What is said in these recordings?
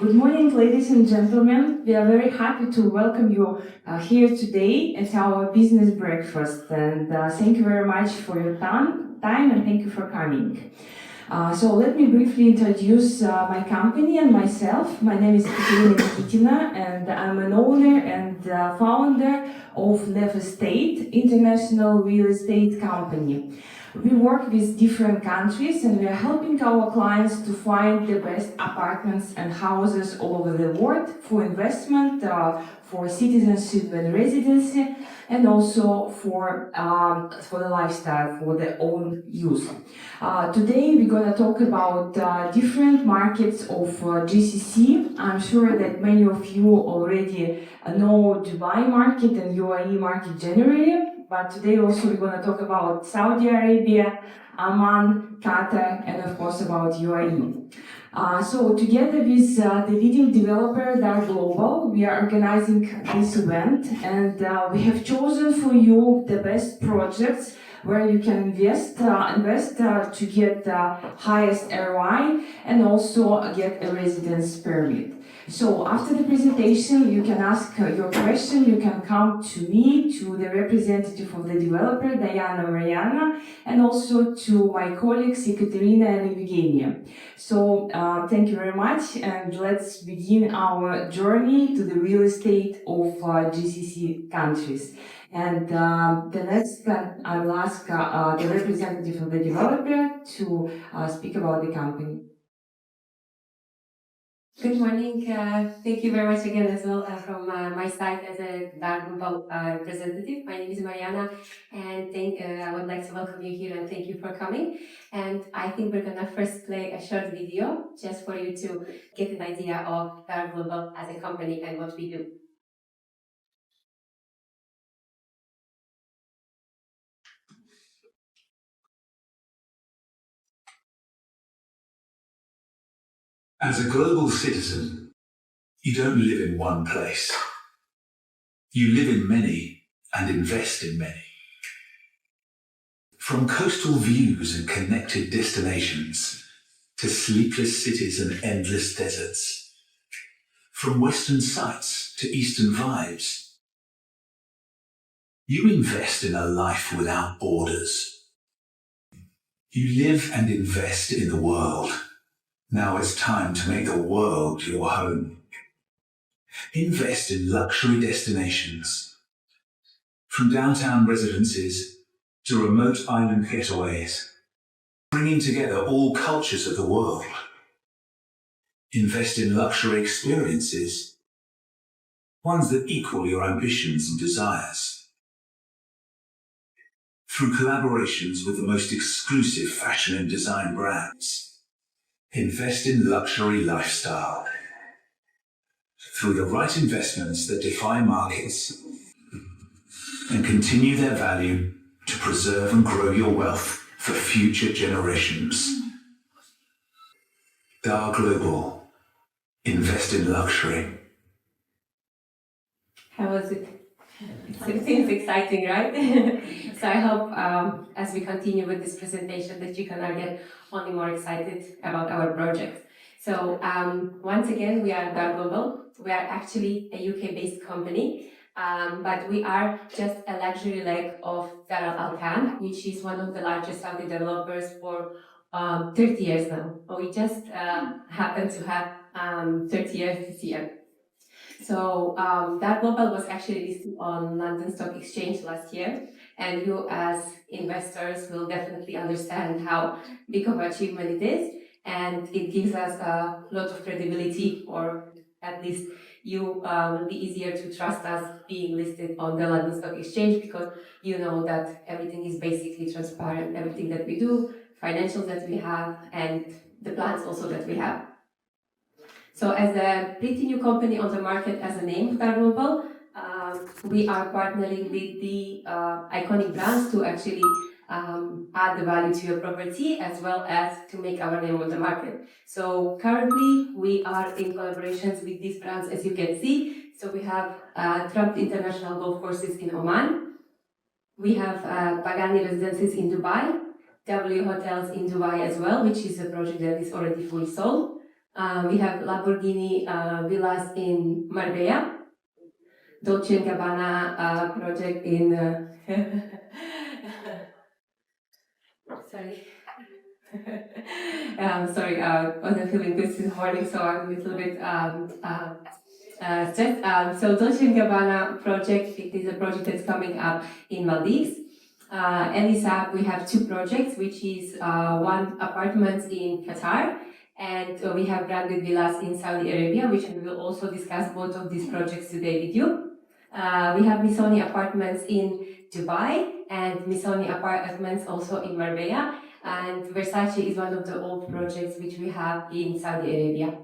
Good morning, ladies and gentlemen. We are very happy to welcome you here today at our business breakfast. And thank you very much for your time and thank you for coming. So let me briefly introduce my company and myself. My name is Elie and I'm an owner and founder of Nevestate, international real estate company. We work with different countries and we are helping our clients to find the best apartments and houses all over the world for investment, for citizenship and residency, and also for the lifestyle, for their own use. Today we're going to talk about different markets of GCC. I'm sure that many of you already know Dubai market and UAE market generally. But today also we're going to talk about Saudi Arabia, Oman, Qatar, and of course about UAE. So together with the leading developer, Dar Global, we are organizing this event, and we have chosen for you the best projects where you can invest to get the highest ROI and also get a residence permit. So after the presentation, you can ask your question, you can come to me, to the representative of the developer, Diana Mariana, and also to my colleagues, Ekaterina and Evgenia. So thank you very much, and let's begin our journey to the real estate of GCC countries. And the next, I will ask the representative of the developer to speak about the company. Good morning. Thank you very much again as well from my side as a Dar Global representative. My name is Mariana, and I would like to welcome you here and thank you for coming. And I think we're gonna first play a short video just for you to get an idea of Dar Global as a company and what we do. As a global citizen, you don't live in one place. You live in many and invest in many. From coastal views and connected destinations to sleepless cities and endless deserts. From Western sights to Eastern vibes. You invest in a life without borders. You live and invest in the world. Now it's time to make the world your home. Invest in luxury destinations. From downtown residences to remote island getaways, bringing together all cultures of the world. Invest in luxury experiences, ones that equal your ambitions and desires. Through collaborations with the most exclusive fashion and design brands. Invest in luxury lifestyle. Through the right investments that defy markets and continue their value to preserve and grow your wealth for future generations. Dar Global. Invest in luxury. How was it? It seems exciting, right? So I hope as we continue with this presentation that you can get only more excited about our project. So once again, we are Dar Global. We are actually a UK-based company, but we are just a luxury leg of Dar Al Khan, which is one of the largest Saudi developers for 30 years now. We just happen to have 30 years this year. So Dar Global was actually listed on London Stock Exchange last year, and you as investors will definitely understand how big of an achievement it is, and it gives us a lot of credibility, or at least you will be easier to trust us being listed on the London Stock Exchange because you know that everything is basically transparent, everything that we do, financials that we have, and the plans also that we have. So as a pretty new company on the market as a name, Dar Global, we are partnering with the iconic brands to actually add the value to your property as well as to make our name on the market. So currently we are in collaborations with these brands, as you can see. So we have Trump International Golf Courses in Oman. We have Pagani Residences in Dubai, W Hotels in Dubai as well, which is a project that is already fully sold. We have Lamborghini villas in Marbella, Dolce & Gabbana project in sorry. Sorry, wasn't feeling good this morning, so I'm a little bit stressed. So Dolce & Gabbana project, it is a project that's coming up in Maldives. Elie Saab, we have two projects, which is one apartment in Qatar, and we have branded villas in Saudi Arabia, which we will also discuss both of these projects today with you. We have Missoni apartments in Dubai and Missoni apartments also in Marbella. And Versace is one of the old projects which we have in Saudi Arabia.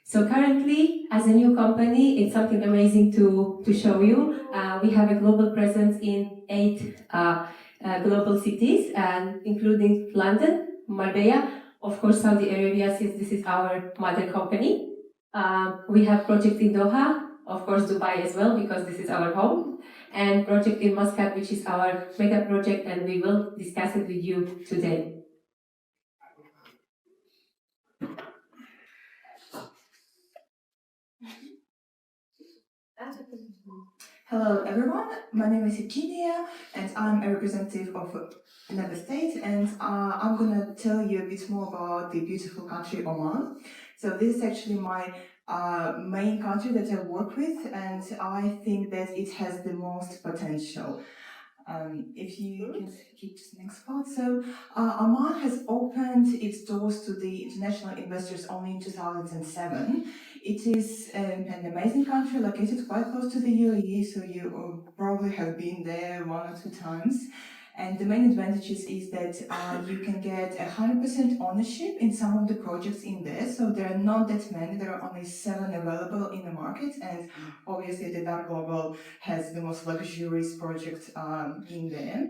So currently, as a new company, it's something amazing to show you. We have a global presence in 8 global cities, and including London, Marbella, of course Saudi Arabia, since this is our mother company. We have project in Doha, of course Dubai as well, because this is our home, and project in Muscat, which is our mega project, and we will discuss it with you today. Hello everyone, my name is Eugenia and I'm a representative of Nevestate, and I'm gonna tell you a bit more about the beautiful country Oman. So this is actually my main country that I work with, and I think that it has the most potential. If you can keep to the next part. So, Oman has opened its doors to the international investors only in 2007. It is an amazing country located quite close to the UAE, so you probably have been there 1 or 2 times. And the main advantages is that you can get 100% ownership in some of the projects in there. So there are not that many, there are only 7 available in the market, and obviously the Dark Global has the most luxurious project in there.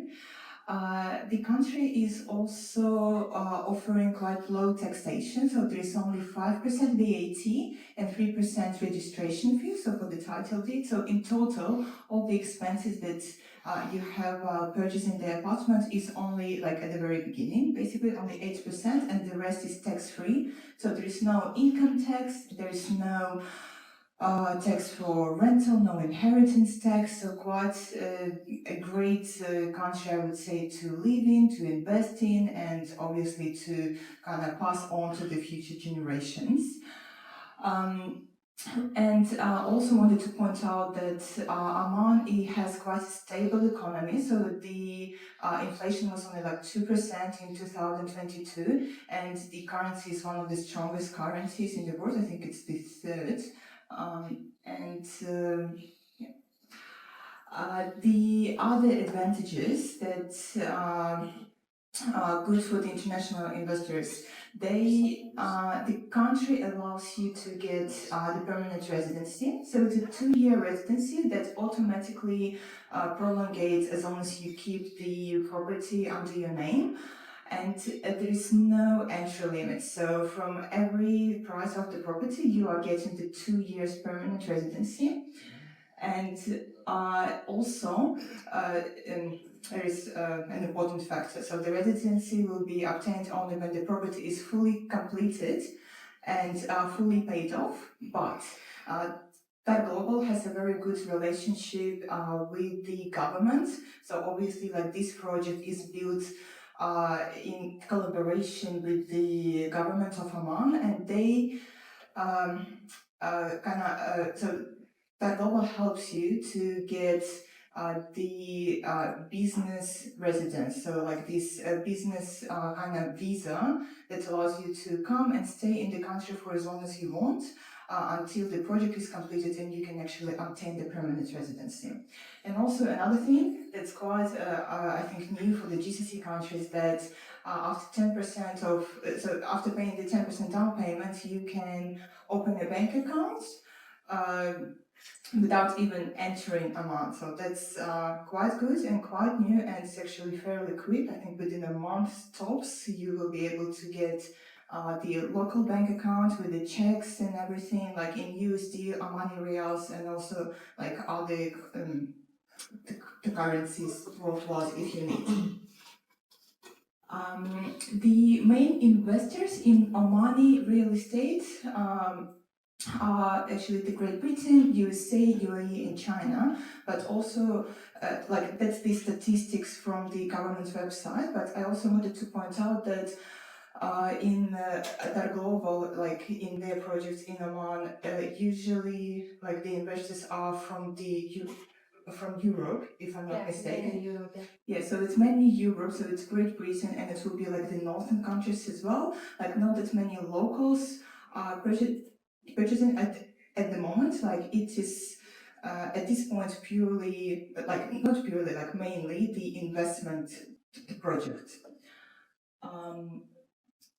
The country is also offering quite low taxation, so there is only 5% VAT and 3% registration fee, so for the title deed. So in total, all the expenses that you have purchasing the apartment is only like at the very beginning, basically only 8%, and the rest is tax-free. So there is no income tax, there is no tax for rental, no inheritance tax, so quite a great country, I would say, to live in, to invest in, and obviously to kind of pass on to the future generations. And also wanted to point out that Oman has quite a stable economy, so the inflation was only like 2% in 2022, and the currency is one of the strongest currencies in the world. I think it's the third. The other advantages that good for the international investors. The country allows you to get the permanent residency. So it's a 2-year residency that automatically prolongates as long as you keep the property under your name. And there is no entry limit. So from every price of the property, you are getting the 2 years permanent residency. And also, there is an important factor. So the residency will be obtained only when the property is fully completed and fully paid off. But Thai Global has a very good relationship with the government. So obviously, like this project is built in collaboration with the government of Oman, and they so Thai Global helps you to get the business residence, so like this business kind of visa that allows you to come and stay in the country for as long as you want until the project is completed and you can actually obtain the permanent residency. And also another thing that's quite, I think, new for the GCC countries that after 10% of, so after paying the 10% down payment, you can open a bank account without even entering amount. So that's quite good and quite new, and it's actually fairly quick. I think within a month tops, you will be able to get the local bank account with the checks and everything, like in USD, Omani Reals, and also like all the currencies worldwide if you need. The main investors in Omani real estate are actually the Great Britain, USA, UAE, and China, but also like that's the statistics from the government website. But I also wanted to point out that in Qatar Global, like in their projects in Oman, usually like the investors are from from Europe, if I'm not mistaken. Europe. Yeah, so it's mainly Europe, so it's Great Britain, and it will be like the northern countries as well. Like not that many locals are purchasing at the moment. Like it is at this point purely, like not purely, like mainly the investment project. Um,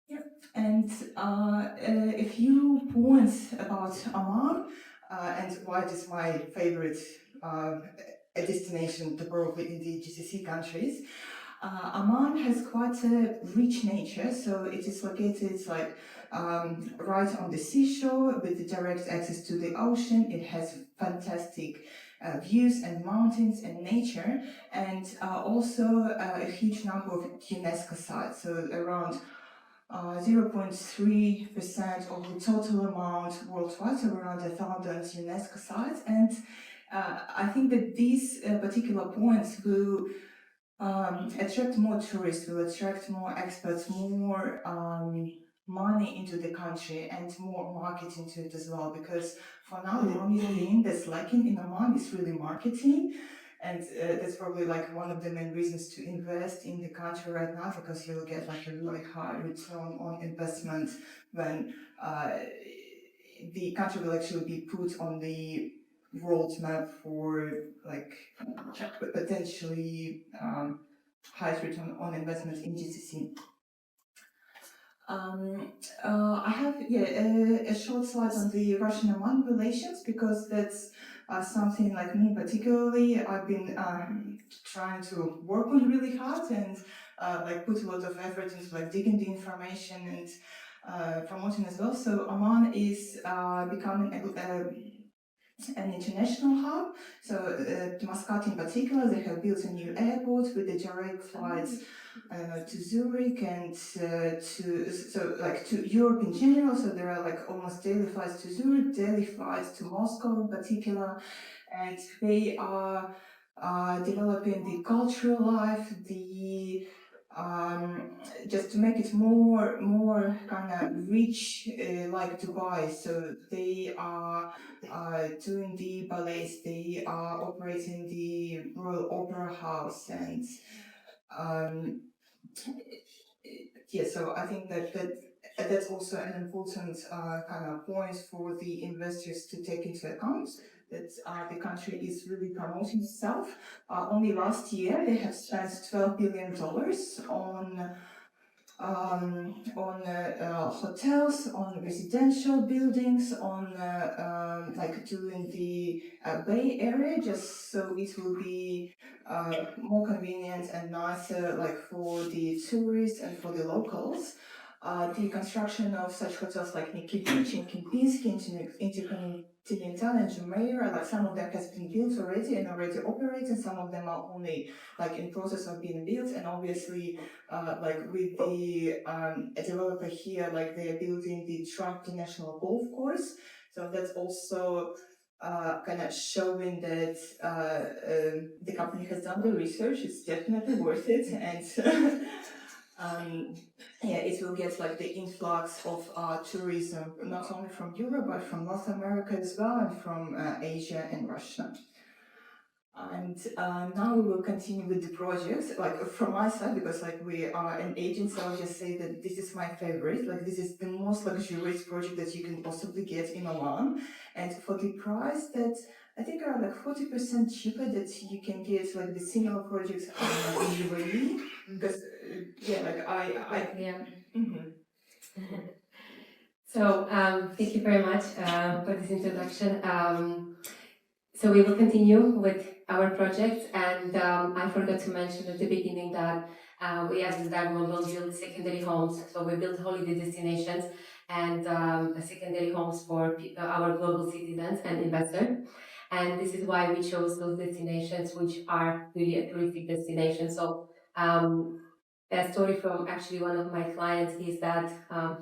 yeah, and a few points about Oman and why it is my favorite a destination to probably in the GCC countries. Oman has quite a rich nature, so it is located like right on the seashore with direct access to the ocean. It has fantastic views and mountains and nature, and also a huge number of UNESCO sites, so around 0.3% of the total amount worldwide, so around 1,000 UNESCO sites. And I think that these particular points will attract more tourists, will attract more experts, more money into the country, and more market into it as well. Because for now, the only thing that's lacking in Oman is really marketing. And that's probably like one of the main reasons to invest in the country right now, because you'll get like a really high return on investment when the country will actually be put on the world map for like potentially highest return on investment in GCC. I have a short slide on the Russian-Oman relations, because that's something like me particularly I've been trying to work on really hard, and like put a lot of effort into like digging the information and promoting as well. So Oman is becoming an international hub. So Muscat in particular, they have built a new airport with the direct flights to Zurich and to Europe in general. So there are like almost daily flights to Zurich, daily flights to Moscow in particular, and they are developing the cultural life, the just to make it more kind of rich like Dubai. So they are doing the ballets, they are operating the Royal Opera House, and um, yeah, so I think that's also an important kind of point for the investors to take into account, that the country is really promoting itself. Only last year they have spent $12 billion on hotels, on residential buildings, on like doing the Bay Area, just so it will be more convenient and nicer, like for the tourists and for the locals. The construction of such hotels like Nikki Beach in Kempinski, Intercontinental and Jumeirah, like some of them has been built already and already operate, and some of them are only like in process of being built. And obviously, like with the a developer here, like they are building the Trump National Golf Course, so that's also kind of showing that the company has done the research. It's definitely worth it, and yeah, it will get like the influx of tourism, not only from Europe but from North America as well, and from Asia and Russia. And now we will continue with the project, like from my side, because like we are an agent, so I'll just say that this is my favorite. Like this is the most luxurious project that you can possibly get in Oman, and for the price that I think are like 40% cheaper that you can get like the similar projects in UAE, because yeah, like I Yeah. mhm. So thank you very much for this introduction. So we will continue with our project, and I forgot to mention at the beginning that we as the Diamond will build secondary homes. So we build holiday destinations and secondary homes for our global citizens and investors. And this is why we chose those destinations, which are really a touristic destination. So a story from actually one of my clients is that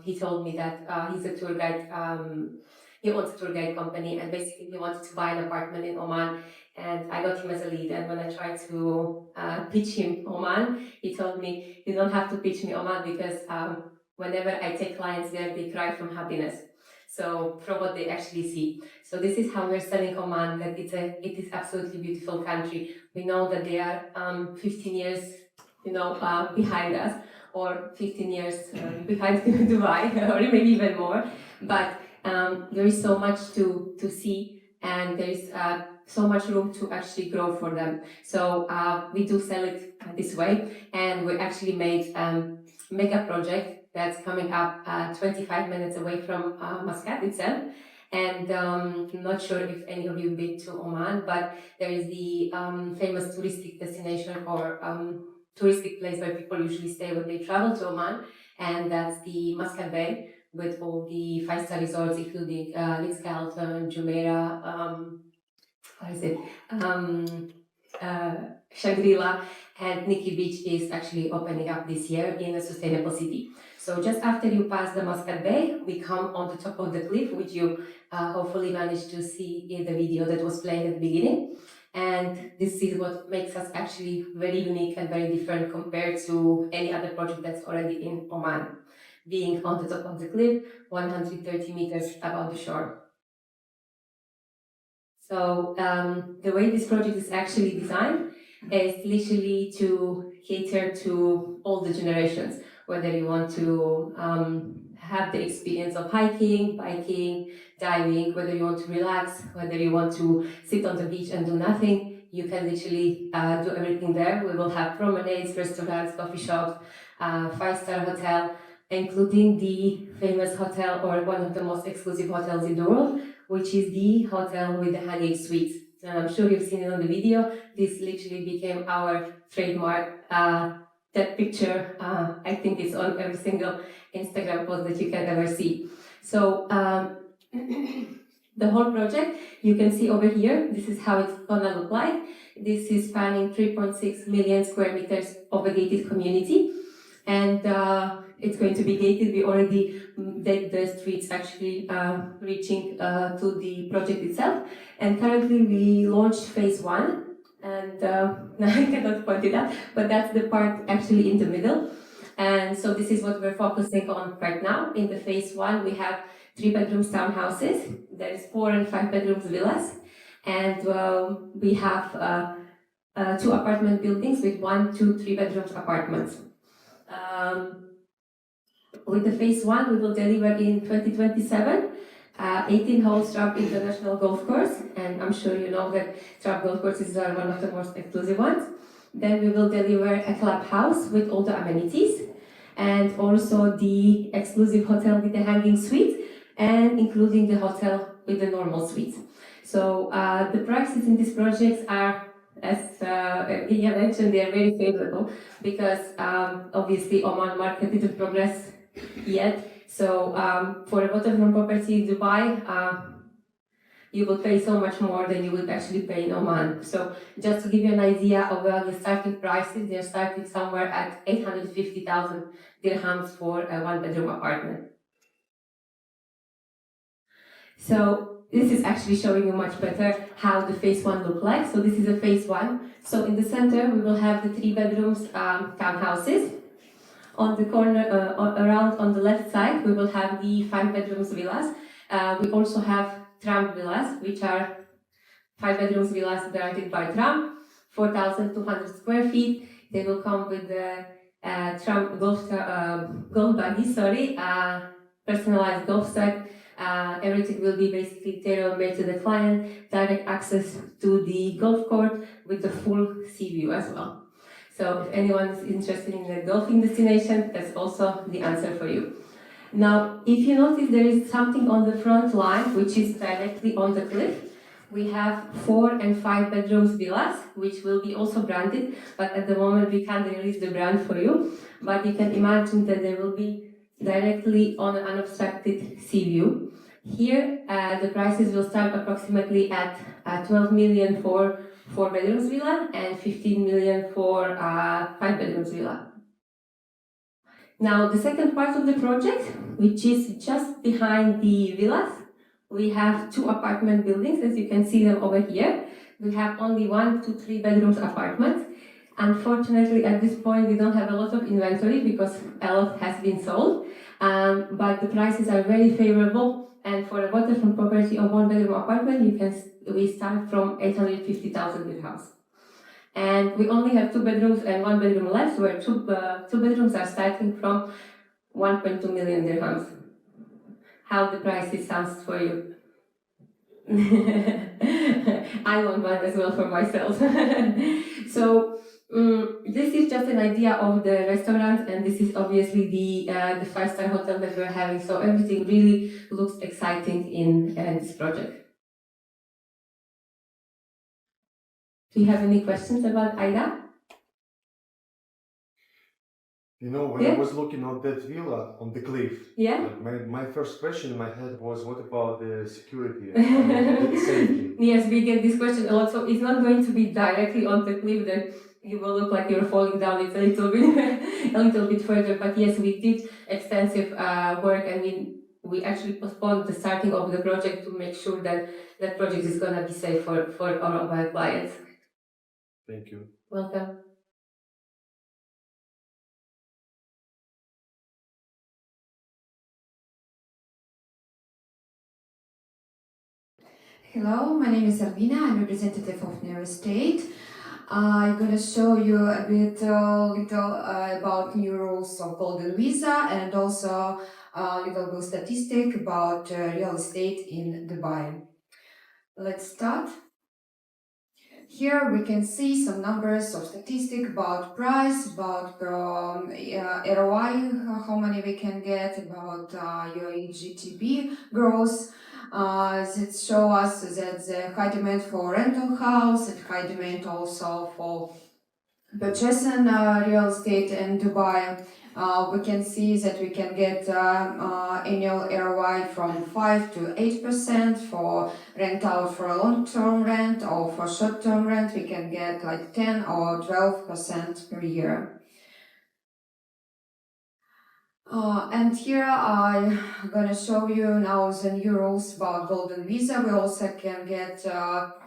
he told me that he's a tour guide. He owns a tour guide company, and basically he wanted to buy an apartment in Oman. And I got him as a lead. And when I tried to pitch him Oman, he told me, "You don't have to pitch me Oman because whenever I take clients there, they cry from happiness." So from what they actually see. So this is how we're selling Oman. That it is absolutely beautiful country. We know that they are 15 years behind us, or 15 years behind Dubai, or maybe even more. But there is so much to see, and there is so much room to actually grow for them. So we do sell it this way, and we actually made mega project that's coming up 25 minutes away from Muscat itself. And I'm not sure if any of you have been to Oman, but there is the famous touristic destination or touristic place where people usually stay when they travel to Oman, and that's the Muscat Bay with all the five-star resorts, including Ritz-Carlton, Jumeirah, what is it? Shangri-La, and Nikki Beach is actually opening up this year in a sustainable city. So just after you pass the Muscat Bay, we come on the top of the cliff, which you hopefully managed to see in the video that was playing at the beginning. And this is what makes us actually very unique and very different compared to any other project that's already in Oman. Being on the top of the cliff, 130 meters above the shore. So the way this project is actually designed is literally to cater to all the generations, whether you want to have the experience of hiking, biking, diving, whether you want to relax, whether you want to sit on the beach and do nothing, you can literally do everything there. We will have promenades, restaurants, coffee shops, five-star hotel, including the famous hotel or one of the most exclusive hotels in the world, which is the hotel with the hanging suites. And I'm sure you've seen it on the video. This literally became our trademark. That picture, I think it's on every single Instagram post that you can ever see. So the whole project, you can see over here, this is how it's gonna look like. This is spanning 3.6 million square meters of a gated community. And it's going to be gated. We already did the streets actually reaching to the project itself. And currently we launched phase 1. And I cannot point it out, but that's the part actually in the middle. And so this is what we're focusing on right now. In the phase 1, we have 3-bedroom townhouses. There's 4 and 5 bedrooms villas. And we have 2 apartment buildings with 1, 2, 3 bedrooms apartments. With the phase 1, we will deliver in 2027 18 holes Trapp International Golf Course, and I'm sure you know that Trapp Golf Courses are one of the most exclusive ones. Then we will deliver a clubhouse with all the amenities, and also the exclusive hotel with the hanging suite, and including the hotel with the normal suites. So the prices in these projects are, as Elie mentioned, they are very favorable because obviously Oman market didn't progress yet. So for a waterfront property in Dubai, you will pay so much more than you would actually pay in Oman. So just to give you an idea of the starting prices, they're starting somewhere at 850,000 dirhams for a 1-bedroom apartment. So this is actually showing you much better how the phase 1 look like. So this is a phase 1. So in the center, we will have the 3 bedrooms townhouses. On the corner, around on the left side, we will have the 5 bedrooms villas. We also have Tram villas, which are 5 bedrooms villas granted by Tram, 4,200 square feet. They will come with the Tram golf buggy, personalized golf set. Everything will be basically tailor-made to the client, direct access to the golf court with the full sea view as well. So if anyone is interested in a golfing destination, that's also the answer for you. Now, if you notice, there is something on the front line, which is directly on the cliff. We have 4 and 5 bedrooms villas, which will be also branded, but at the moment we can't release the brand for you. But you can imagine that they will be directly on an unobstructed sea view. Here, the prices will start approximately at 12 million for 4 bedrooms villa and 15 million for 5 bedrooms villa. Now, the second part of the project, which is just behind the villas, we have 2 apartment buildings, as you can see them over here. We have only 1 to 3 bedrooms apartments. Unfortunately, at this point, we don't have a lot of inventory because a lot has been sold, but the prices are very favorable. And for a waterfront property of 1 bedroom apartment, we start from 850,000 dirhams. And we only have 2 bedrooms and 1 bedroom left, where two bedrooms are starting from 1.2 million dirhams. How the prices sounds for you? I want one as well for myself. So this is just an idea of the restaurant, and this is obviously the 5-star hotel that we're having. So everything really looks exciting in this project. Do you have any questions about Aida? You know, when I was looking at that villa on the cliff, Yeah. my first question in my head was, what about the security and the safety? Yes, we get this question a lot. So it's not going to be directly on the cliff that you will look like you're falling down. It's a little bit further. But yes, we did extensive work, and we actually postponed the starting of the project to make sure that that project is going to be safe for all of our clients. Thank you. Welcome. Hello, my name is Albina. I'm representative of Nevestate. I'm going to show you a bit about new rules of Golden Visa and also a little bit statistic about real estate in Dubai. Let's start. Here we can see some numbers of statistic about price, about ROI, how many we can get, about your GTB growth. That show us that the high demand for rental house and high demand also for purchasing real estate in Dubai. We can see that we can get annual ROI from 5 to 8% for rent out for a long-term rent, or for short-term rent we can get like 10 or 12% per year. And here I'm gonna show you now the new rules about Golden Visa. We also can get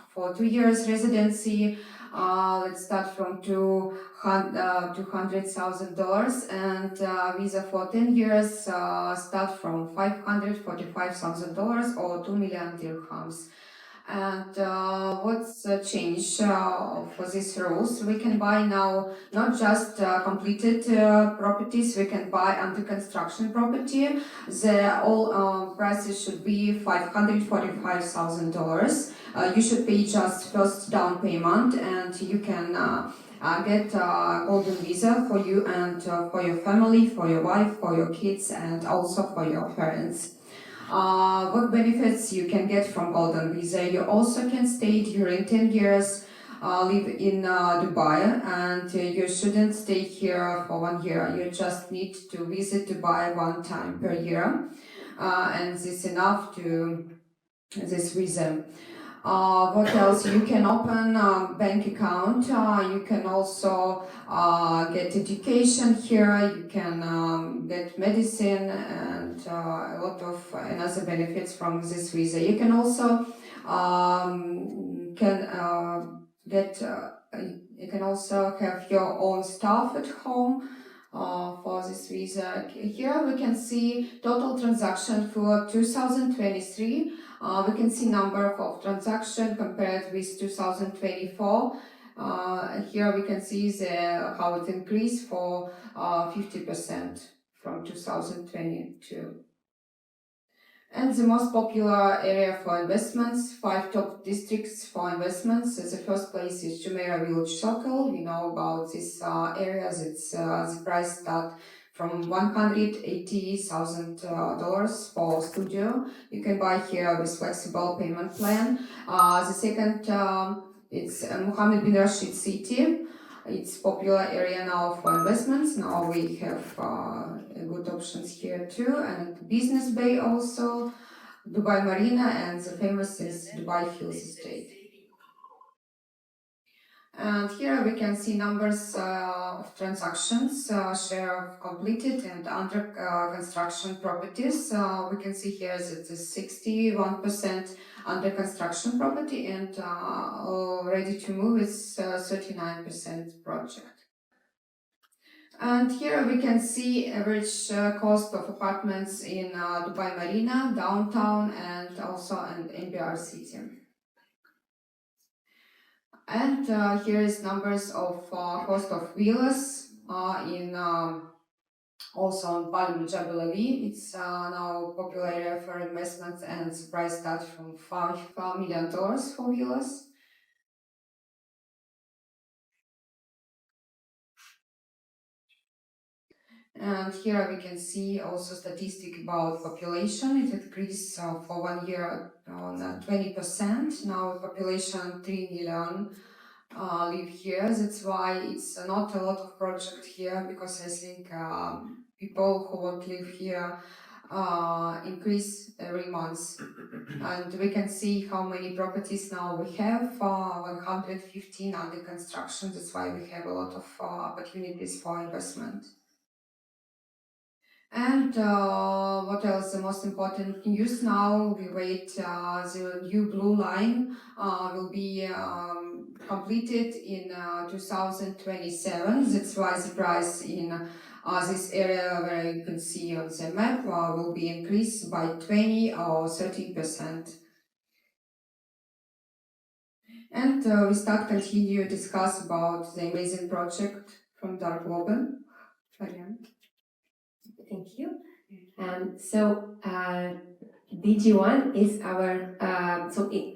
for 2 years residency. Let's start from $200,000, and visa for 10 years start from $545,000 or 2 million dirhams. And what's changed for these rules? We can buy now not just completed properties, we can buy under construction property. The all prices should be $545,000. You should pay just first down payment, and you can get Golden Visa for you and for your family, for your wife, for your kids, and also for your parents. What benefits you can get from Golden Visa? You also can stay during 10 years, live in Dubai, and you shouldn't stay here for 1 year. You just need to visit Dubai 1 time per year, and this is enough to this visa. What else? You can open a bank account. You can also get education here. You can get medicine and a lot of another benefits from this visa. You can also you can also have your own staff at home. For this visa, here we can see total transaction for 2023. We can see number of transactions compared with 2024. Here we can see how it increased for 50% from 2022. And the most popular area for investments, 5 top districts for investments. The first place is Jumeirah Village Circle. You know about these areas. It's the price start from $180,000 for studio. You can buy here with flexible payment plan. The second, it's Mohammed bin Rashid City. It's popular area now for investments. Now we have good options here too, and Business Bay also, Dubai Marina, and the famous is Dubai Hills Estate. And here we can see numbers of transactions, share of completed and under construction properties. We can see here that it is 61% under construction property and ready to move is 39% project. And here we can see average cost of apartments in Dubai Marina, downtown, and also in NBR city. And here is numbers of cost of villas in also on Palm Jebel Ali. It's now popular area for investments and price start from $5 million for villas. And here we can see also statistic about population. It increased for 1 year on 20%. Now population 3 million live here. That's why it's not a lot of project here, because I think people who want to live here increase every month. And we can see how many properties now we have, 115 under construction. That's why we have a lot of opportunities for investment. And what else? The most important news now, we wait the new blue line will be completed in 2027. That's why the price in this area where you can see on the map will be increased by 20 or 30%. And we continue discuss about the amazing project from Dark Global. Thank you. DG1 is our,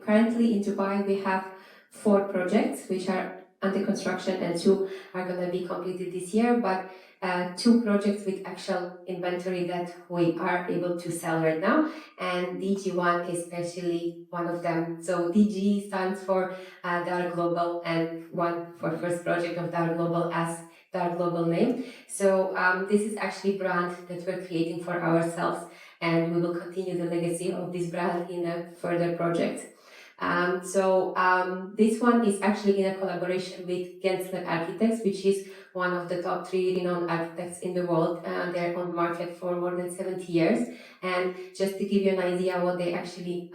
currently in Dubai we have 4 projects which are under construction and 2 are going to be completed this year, but 2 projects with actual inventory that we are able to sell right now, and DG1 is especially one of them. So DG stands for Dark Global, and 1 for first project of Dark Global as Dark Global name. So this is actually brand that we're creating for ourselves, and we will continue the legacy of this brand in a further project. This one is actually in a collaboration with Gensler Architects, which is one of the top 3 renowned architects in the world. They're on the market for more than 70 years. And just to give you an idea what they actually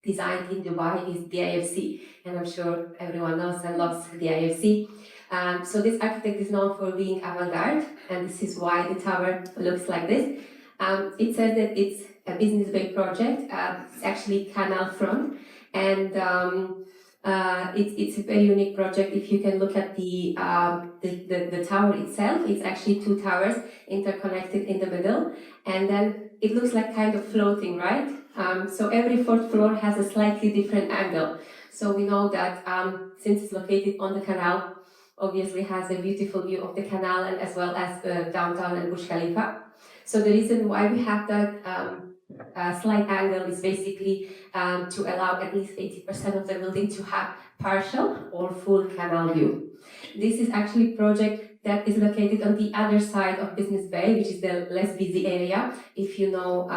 designed in Dubai is the IFC. And I'm sure everyone knows and loves the IFC. So this architect is known for being avant-garde, and this is why the tower looks like this. It says that it's a business bay project. It's actually canal front, and it's a very unique project. If you can look at the tower itself, it's actually 2 towers interconnected in the middle, and then it looks like kind of floating, right? So every 4th floor has a slightly different angle. So we know that since it's located on the canal, obviously has a beautiful view of the canal and as well as downtown and Burj Khalifa. So the reason why we have that slight angle is basically to allow at least 80% of the building to have partial or full canal view. This is actually a project that is located on the other side of Business Bay, which is the less busy area. If you know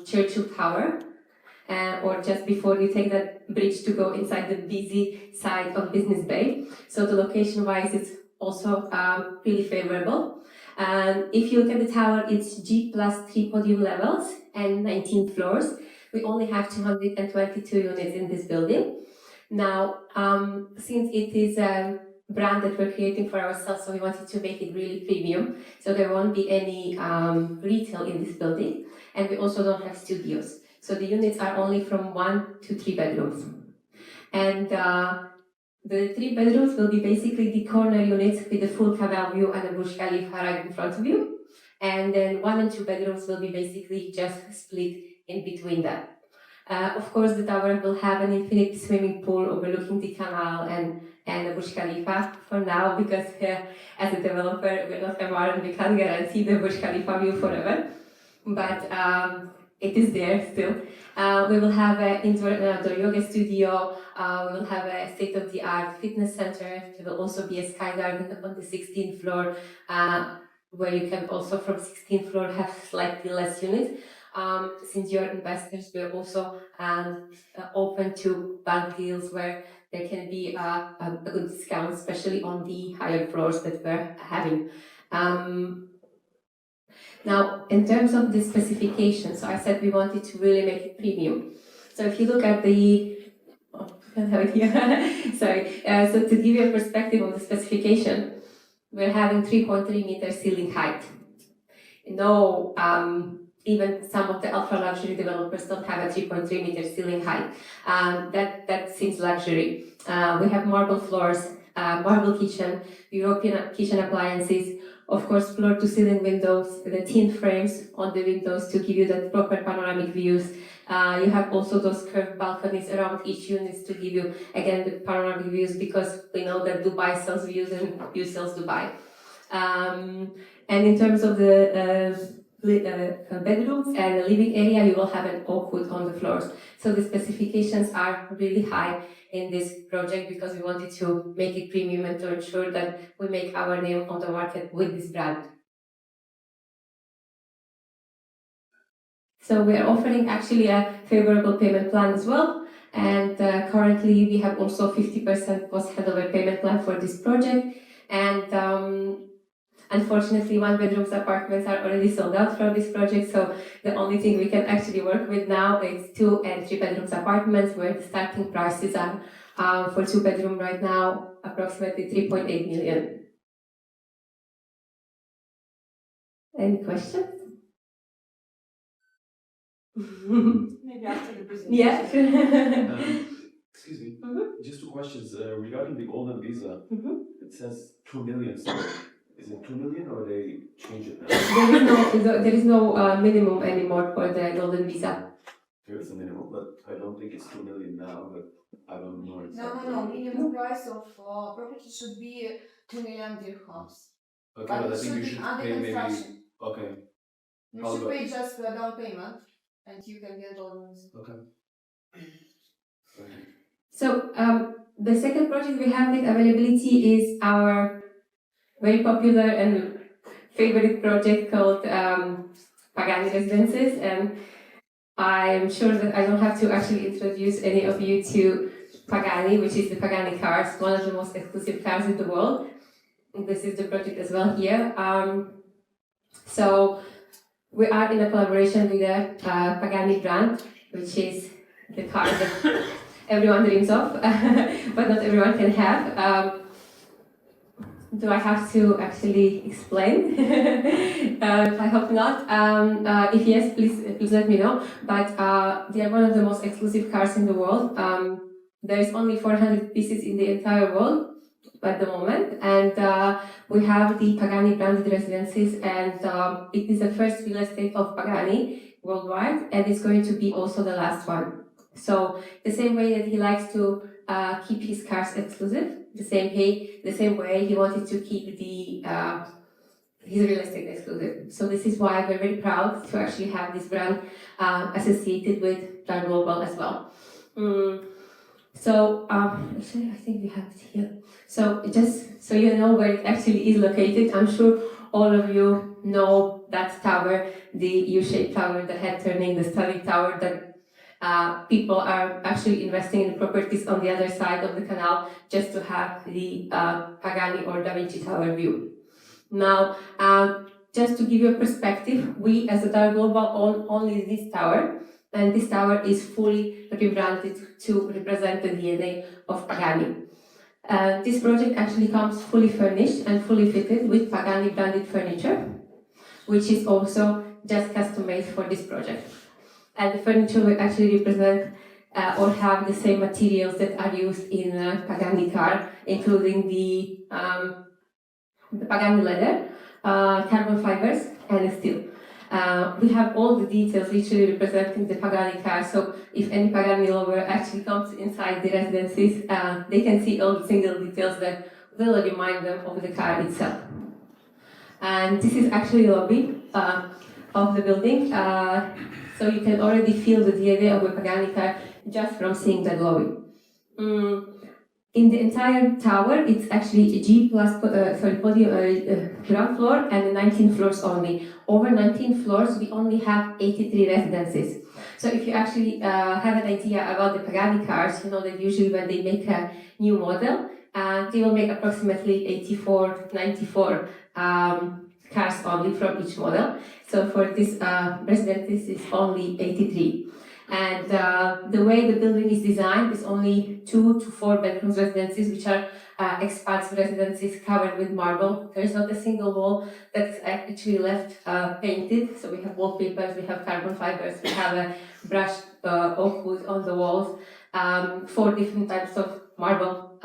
Churchill Tower, or just before you take that bridge to go inside the busy side of Business Bay. So the location-wise, it's also really favorable. If you look at the tower, it's G plus 3 podium levels and 19 floors. We only have 222 units in this building. Now, since it is a brand that we're creating for ourselves, so we wanted to make it really premium. So there won't be any retail in this building, and we also don't have studios. So the units are only from 1 to 3 bedrooms. And the 3 bedrooms will be basically the corner units with the full canal view and the Burj Khalifa right in front of you. And then 1 and 2 bedrooms will be basically just split in between them. Of course, the tower will have an infinite swimming pool overlooking the canal and the Burj Khalifa for now, because as a developer, we're not Emar and we can't guarantee the Burj Khalifa view forever. But it is there still. We will have an indoor and outdoor yoga studio. We will have a state-of-the-art fitness center. There will also be a sky garden up on the 16th floor, where you can also from 16th floor have slightly less units. Since you're investors, we're also open to bulk deals where there can be a good discount, especially on the higher floors that we're having. Now, in terms of the specifications, so I said we wanted to really make it premium. So if you look at the, oh, I don't have it here. Sorry. So to give you a perspective on the specification, we're having 3.3 meter ceiling height. No, even some of the ultra luxury developers don't have a 3.3 meter ceiling height. That seems luxury. We have marble floors, marble kitchen, European kitchen appliances, of course, floor to ceiling windows, the thin frames on the windows to give you that proper panoramic views. You have also those curved balconies around each unit to give you, again, the panoramic views, because we know that Dubai sells views and view sells Dubai. And in terms of the bedrooms and the living area, you will have an oak wood on the floors. So the specifications are really high in this project because we wanted to make it premium and to ensure that we make our name on the market with this brand. So we are offering actually a favorable payment plan as well. And currently we have also 50% post-handover payment plan for this project. And unfortunately, one-bedroom apartments are already sold out for this project, so the only thing we can actually work with now is 2 and 3-bedroom apartments, where the starting prices are for 2-bedroom right now approximately 3.8 million. Any questions? Maybe after the presentation. Yeah. Excuse me, Mhm. just 2 questions. Regarding the golden visa, it says 2 million. So is it 2 million or they change it now? There is no minimum anymore for the golden visa. There is a minimum, but I don't think it's 2 million now, but I don't know exactly. No. Minimum price of property should be 2 million dirhams. Okay, But but I it think should you be should under pay maybe. construction. Okay, You How should about- pay just the down payment, and you can get all this. okay. So the second project we have with availability is our very popular and favorite project called Pagani Residences, and I'm sure that I don't have to actually introduce any of you to Pagani, which is the Pagani cars, one of the most exclusive cars in the world. This is the project as well here. So we are in a collaboration with the Pagani brand, which is the car that everyone dreams of, but not everyone can have. Do I have to actually explain? I hope not. If yes, please let me know. But they are one of the most exclusive cars in the world. There is only 400 pieces in the entire world at the moment, and we have the Pagani branded residences, and it is the first real estate of Pagani worldwide, and it's going to be also the last one. So the same way that he likes to keep his cars exclusive, the same way he wanted to keep the his real estate exclusive. So this is why we're very proud to actually have this brand associated with Brand Global as well. So actually, I think we have it here. So just so you know where it actually is located, I'm sure all of you know that tower, the U-shaped tower, the head-turning, the stunning tower that people are actually investing in properties on the other side of the canal just to have the Pagani or Da Vinci Tower view. Now, just to give you a perspective, we as a Dar Global own only this tower, and this tower is fully rebranded to represent the DNA of Pagani. This project actually comes fully furnished and fully fitted with Pagani branded furniture, which is also just custom made for this project. And the furniture will actually represent or have the same materials that are used in a Pagani car, including the Pagani leather, carbon fibers, and steel. We have all the details literally representing the Pagani car, so if any Pagani lover actually comes inside the residences, they can see all the single details that will remind them of the car itself. And this is actually a lobby of the building, so you can already feel the DNA of a Pagani car just from seeing that lobby. In the entire tower, it's actually a G plus podium, ground floor and 19 floors only. Over 19 floors, we only have 83 residences. So if you actually have an idea about the Pagani cars, you know that usually when they make a new model, they will make approximately 84, 94 cars only from each model. So for this residences, it's only 83. And the way the building is designed is only 2 to 4 bedrooms residences, which are expats residences covered with marble. There is not a single wall that's actually left painted. So we have wallpapers, we have carbon fibers, we have a brushed oak wood on the walls, 4 different types of marble.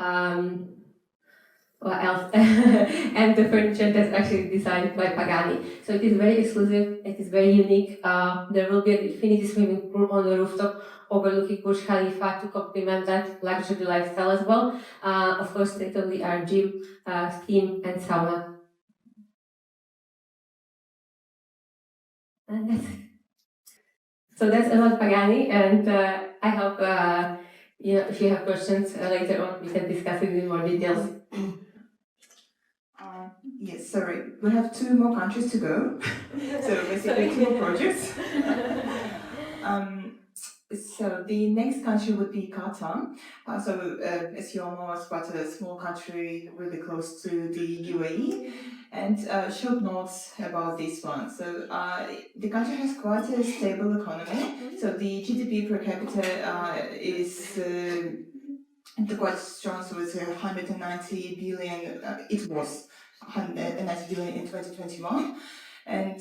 What else? And the furniture that's actually designed by Pagani. So it is very exclusive, it is very unique. There will be an infinity swimming pool on the rooftop overlooking Burj Khalifa to complement that luxury lifestyle as well. Of course, state-of-the-art gym, steam and sauna. And that's it. So that's about Pagani, and I hope if you have questions later on, we can discuss it in more details. Yes, sorry. We have 2 more countries to go. So basically 2 more projects. So the next country would be Qatar. As you all know, it's quite a small country, really close to the UAE. And short notes about this one. So the country has quite a stable economy. So the GDP per capita is quite strong. So it's 190 billion. It was 190 billion in 2021. And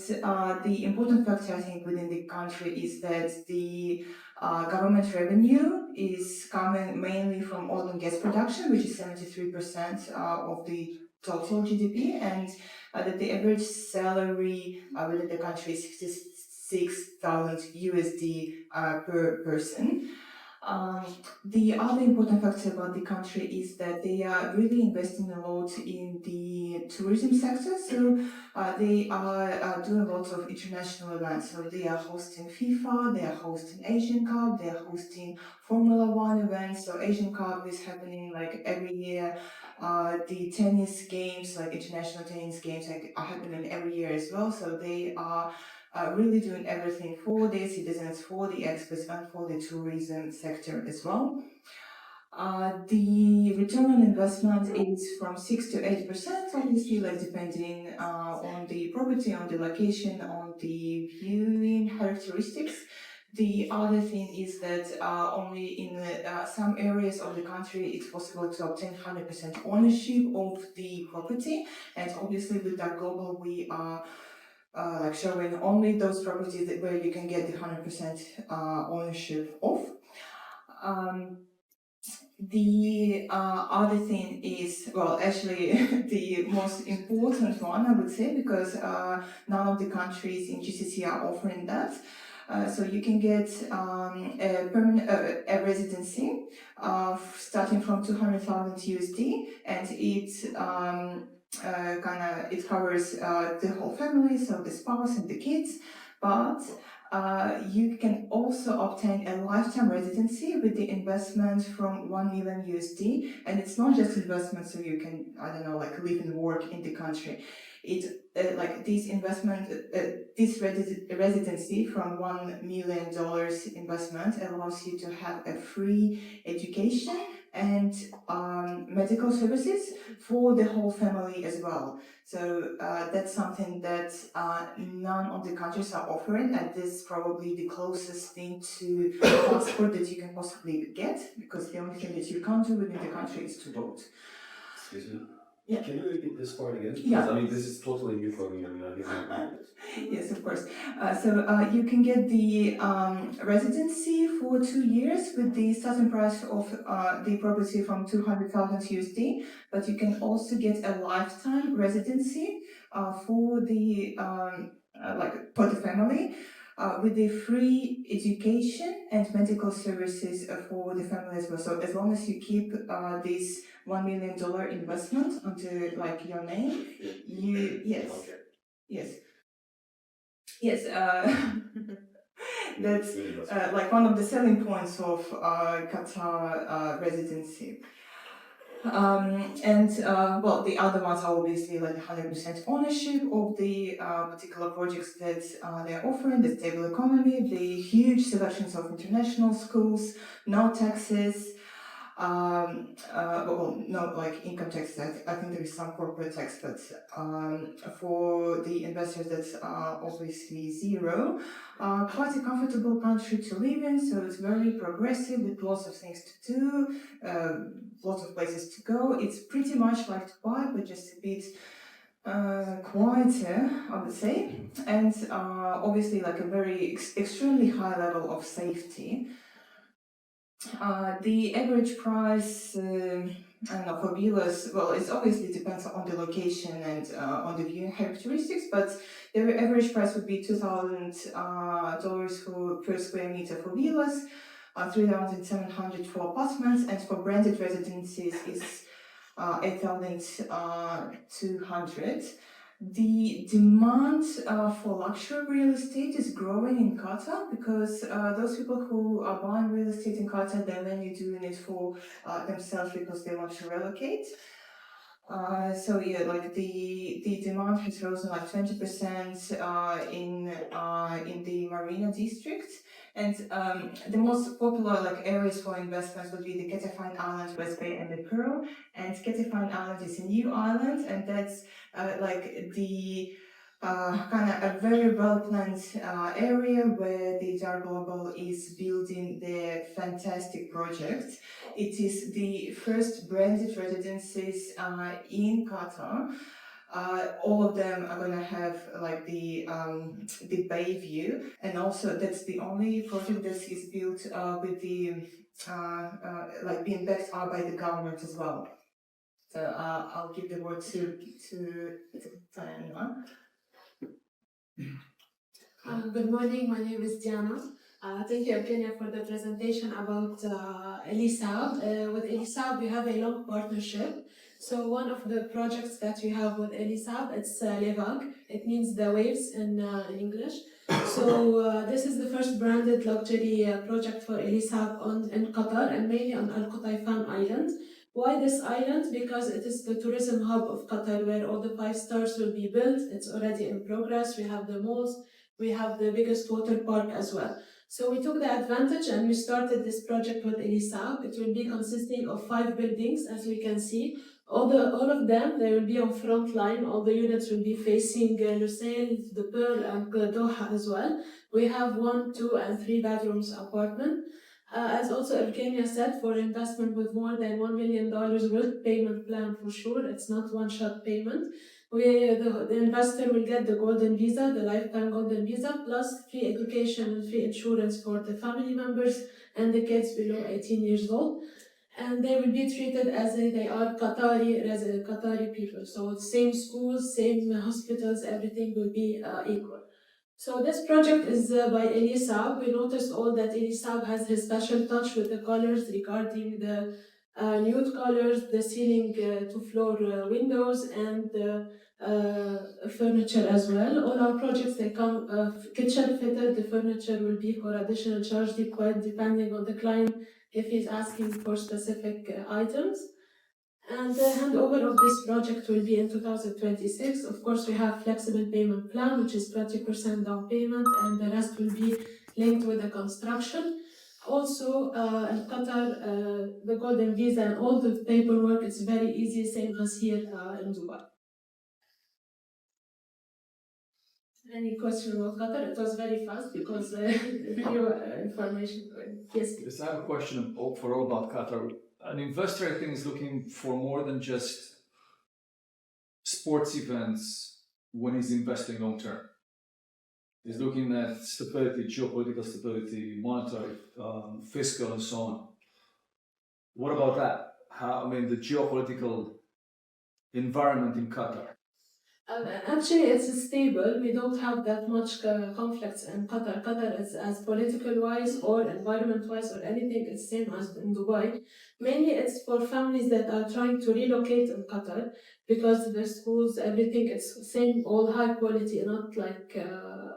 the important factor, I think, within the country is that the government revenue is coming mainly from oil and gas production, which is 73% of the total GDP, and that the average salary within the country is 66,000 USD per person. The other important factor about the country is that they are really investing a lot in the tourism sector. So they are doing lots of international events. So they are hosting FIFA, they are hosting Asian Cup, they are hosting Formula One events. So Asian Cup is happening like every year. The tennis games, like international tennis games, are happening every year as well. So they are really doing everything for the citizens, for the experts, and for the tourism sector as well. The return on investment is from 6 to 8%, obviously, like depending on the property, on the location, on the viewing characteristics. The other thing is that only in some areas of the country it's possible to obtain 100% ownership of the property, and obviously with that global we are showing only those properties where you can get the 100% ownership of. The other thing is, well, actually, the most important one, I would say, because none of the countries in GCC are offering that. So you can get a residency starting from 200,000 USD, and it covers the whole family, so the spouse and the kids, but you can also obtain a lifetime residency with the investment from 1 million USD, and it's not just investment, so you can, I don't know, like live and work in the country. It's this residency from $1 million investment allows you to have a free education and medical services for the whole family as well. So that's something that none of the countries are offering, and this is probably the closest thing to passport that you can possibly get, because the only thing that you can't do within the country is to vote. Excuse me? Yeah. Can you repeat this part again? Yeah. Because, I mean, this is totally new for me. I mean, I didn't know. Yes, of course. You can get the residency for 2 years with the starting price of the property from 200,000 USD, but you can also get a lifetime residency for the for the family. With the free education and medical services for the family as well. So as long as you keep this $1 million investment under your name, yes. That's one of the selling points of Qatar residency. Well, the other ones are obviously like 100% ownership of the particular projects that they're offering, the stable economy, the huge selections of international schools, no taxes, no like income tax. I think there is some corporate tax, but for the investors that's obviously zero. Quite a comfortable country to live in, so it's very progressive with lots of things to do, lots of places to go. It's pretty much like Dubai, but just a bit quieter, I would say, and obviously like a very extremely high level of safety. The average price, I don't know, for villas, well, it obviously depends on the location and on the viewing characteristics, but the average price would be $2,000 per square meter for villas, 3,700 for apartments, and for branded residences is 8,200. The demand for luxury real estate is growing in Qatar because those people who are buying real estate in Qatar, they're mainly doing it for themselves because they want to relocate. So yeah, like the demand has risen like 20% in the Marina district, and the most popular like areas for investments would be the Ketafine Islands, West Bay, and the Pearl. And Ketafine Island is a new island, and that's like the kind of a very well-planned area where the Dar Global is building their fantastic project. It is the first branded residences in Qatar. All of them are gonna have like the bay view, and also that's the only project that is built with the like being backed up by the government as well. So I'll give the word to Diana. Good morning, my name is Diana. Thank you, Evgenia, for the presentation about Elie Saab. With Elie Saab, we have a long partnership. So one of the projects that we have with Elie Saab, it's Levag. It means the waves in English. So this is the first branded luxury project for Elie Saab in Qatar, and mainly on Al Qutaifan Island. Why this island? Because it is the tourism hub of Qatar, where all the 5 stars will be built. It's already in progress. We have the malls. We have the biggest water park as well. So we took the advantage and we started this project with Elie Saab. It will be consisting of 5 buildings, as we can see. All of them, they will be on front line. All the units will be facing Lusail, the Pearl, and Doha as well. We have 1, 2, and 3 bedrooms apartment. As also Evgenia said, for investment with more than $1 million with payment plan for sure. It's not one-shot payment. The investor will get the golden visa, the lifetime golden visa, plus free education and free insurance for the family members and the kids below 18 years old. And they will be treated as if they are Qatari people. So same schools, same hospitals, everything will be equal. So this project is by Elie Saab. We noticed all that Elie Saab has his special touch with the colors regarding the nude colors, the ceiling to floor windows, and furniture as well. All our projects, they come kitchen fitted. The furniture will be for additional charge depending on the client if he's asking for specific items. And the handover of this project will be in 2026. Of course, we have flexible payment plan, which is 20% down payment, and the rest will be linked with the construction. Also, in Qatar, the golden visa and all the paperwork is very easy, same as here in Dubai. Any question about Qatar? It was very fast because video information. Yes, please. Yes, I have a question overall about Qatar. An investor, I think, is looking for more than just sports events when he's investing long term. He's looking at stability, geopolitical stability, monetary, fiscal, and so on. What about that? The geopolitical environment in Qatar. Actually, it's stable. We don't have that much conflicts in Qatar. Qatar is as political-wise or environment-wise or anything, it's same as in Dubai. Mainly, it's for families that are trying to relocate in Qatar because the schools, everything, it's same, all high quality, not like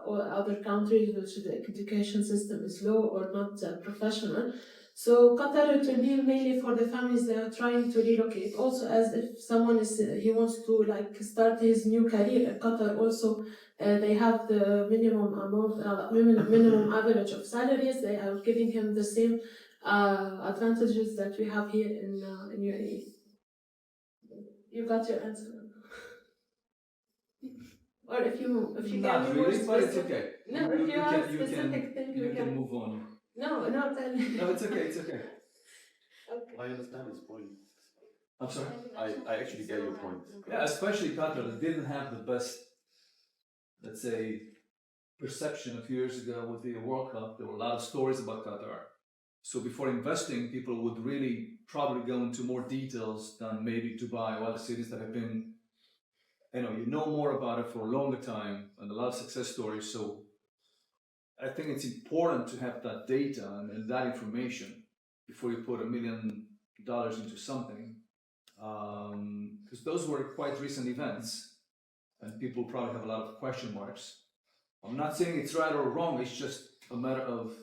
all other countries which the education system is low or not professional. So Qatar, it will be mainly for the families that are trying to relocate. Also, as if someone he wants to like start his new career in Qatar. Also, they have the minimum amount, minimum average of salaries. They are giving him the same advantages that we have here in UAE. You got your answer. Or if you can Not be more really, but it's specific. okay. No, if you have specific things, you we can can. move on. No, tell me. No, it's okay, it's okay. Okay. I understand his point. I'm sorry. I actually get your point. Yeah, especially Qatar, that didn't have the best, let's say, perception a few years ago with the World Cup. There were a lot of stories about Qatar. So before investing, people would really probably go into more details than maybe Dubai or other cities that have been, you know more about it for a longer time and a lot of success stories. So I think it's important to have that data and that information before you put $1 million into something. Because those were quite recent events and people probably have a lot of question marks. I'm not saying it's right or wrong, it's just a matter of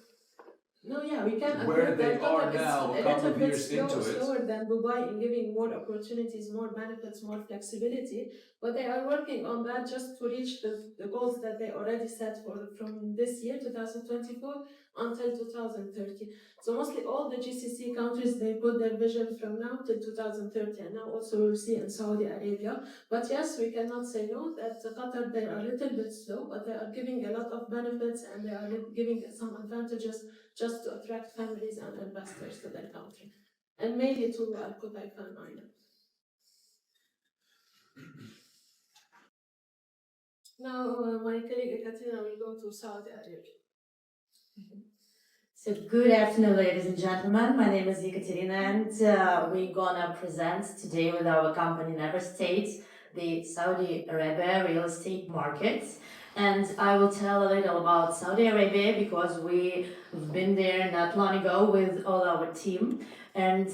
No, yeah, we can where admit they that are Qatar is now, a a couple little of bit years into it. slower than Dubai in giving more opportunities, more benefits, more flexibility. But they are working on that just to reach the goals that they already set for from this year, 2024, until 2030. So mostly all the GCC countries, they put their vision from now till 2030, and now also we'll see in Saudi Arabia. But yes, we cannot say no, that Qatar, they are a little bit slow, but they are giving a lot of benefits and they are giving some advantages just to attract families and investors to their country, and mainly to Al-Qutaifa Island. Now, my colleague Katrina will go to Saudi Arabia. So good afternoon, ladies and gentlemen. My name is Ekaterina, and we're gonna present today with our company Nevestate the Saudi Arabia Real Estate Market. And I will tell a little about Saudi Arabia because we've been there not long ago with all our team. And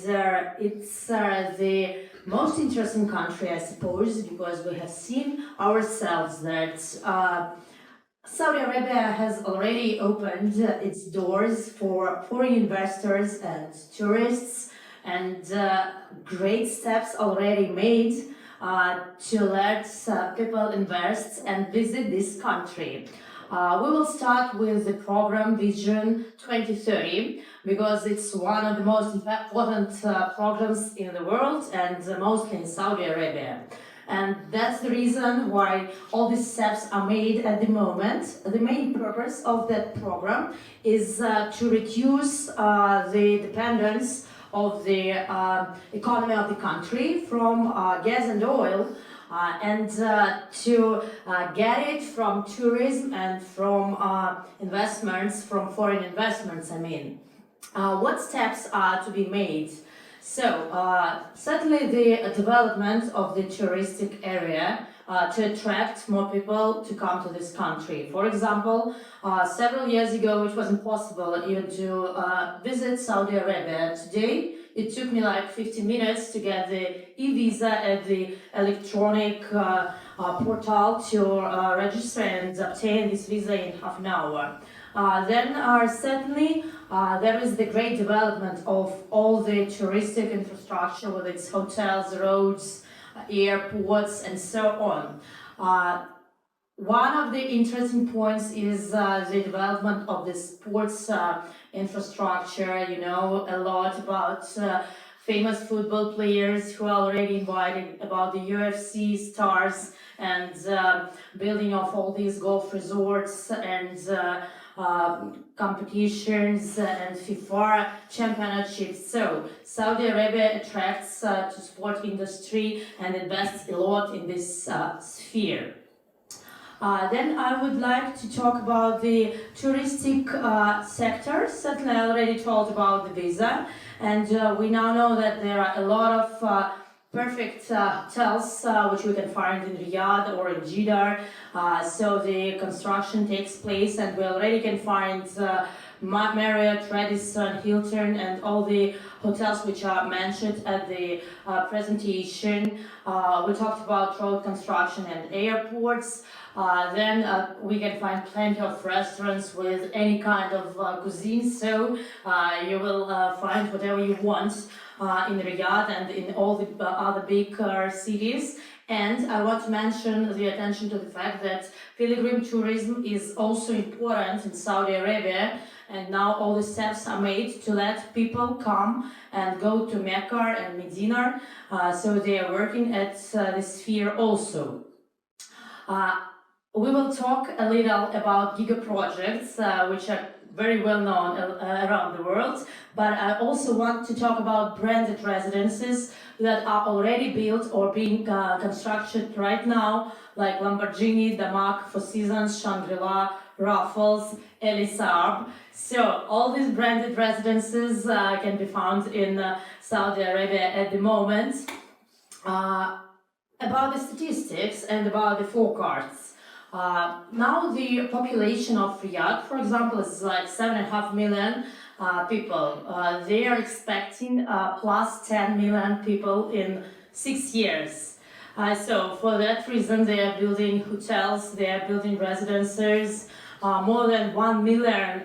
it's the most interesting country, I suppose, because we have seen ourselves that Saudi Arabia has already opened its doors for foreign investors and tourists, and great steps already made to let people invest and visit this country. We will start with the program Vision 2030 because it's one of the most important programs in the world and mostly in Saudi Arabia. And that's the reason why all these steps are made at the moment. The main purpose of that program is to reduce the dependence of the economy of the country from gas and oil and to get it from tourism and from investments, from foreign investments, I mean. What steps are to be made? So, certainly the development of the touristic area to attract more people to come to this country. For example, several years ago it was impossible even to visit Saudi Arabia. Today, it took me like 15 minutes to get the e-visa at the electronic portal to register and obtain this visa in half an hour. Then certainly there is the great development of all the touristic infrastructure with its hotels, roads, airports, and so on. One of the interesting points is the development of the sports infrastructure. You know a lot about famous football players who are already invited, about the UFC stars, and building of all these golf resorts and competitions and FIFA championships. So Saudi Arabia attracts to sport industry and invests a lot in this sphere. Then I would like to talk about the touristic sector. Certainly I already told about the visa, and we now know that there are a lot of perfect hotels which we can find in Riyadh or in Jeddah. So the construction takes place and we already can find Marriott, Radisson, Hilton, and all the hotels which are mentioned at the presentation. We talked about road construction and airports. Then we can find plenty of restaurants with any kind of cuisine, so you will find whatever you want in Riyadh and in all the other big cities. And I want to mention the attention to the fact that pilgrim tourism is also important in Saudi Arabia, and now all the steps are made to let people come and go to Mecca and Medina, so they are working at the sphere also. We will talk a little about giga projects, which are very well known around the world, but I also want to talk about branded residences that are already built or being constructed right now, like Lamborghini, Damac, Four Seasons, Shangri-La, Raffles, Elie Saab. So all these branded residences can be found in Saudi Arabia at the moment. About the statistics and about the forecasts. Now the population of Riyadh, for example, is like 7.5 million people. They are expecting plus 10 million people in 6 years. So for that reason, they are building hotels, they are building residences, more than 1 million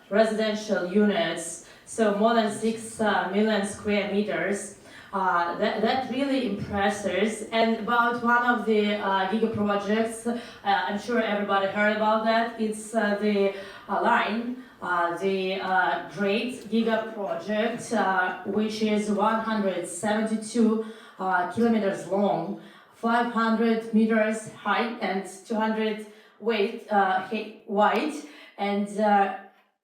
residential units, so more than 6 million square meters. That really impresses. And about one of the giga projects, I'm sure everybody heard about that. It's the line, the great giga project, which is 172 kilometers long, 500 meters high, and 200 wide, and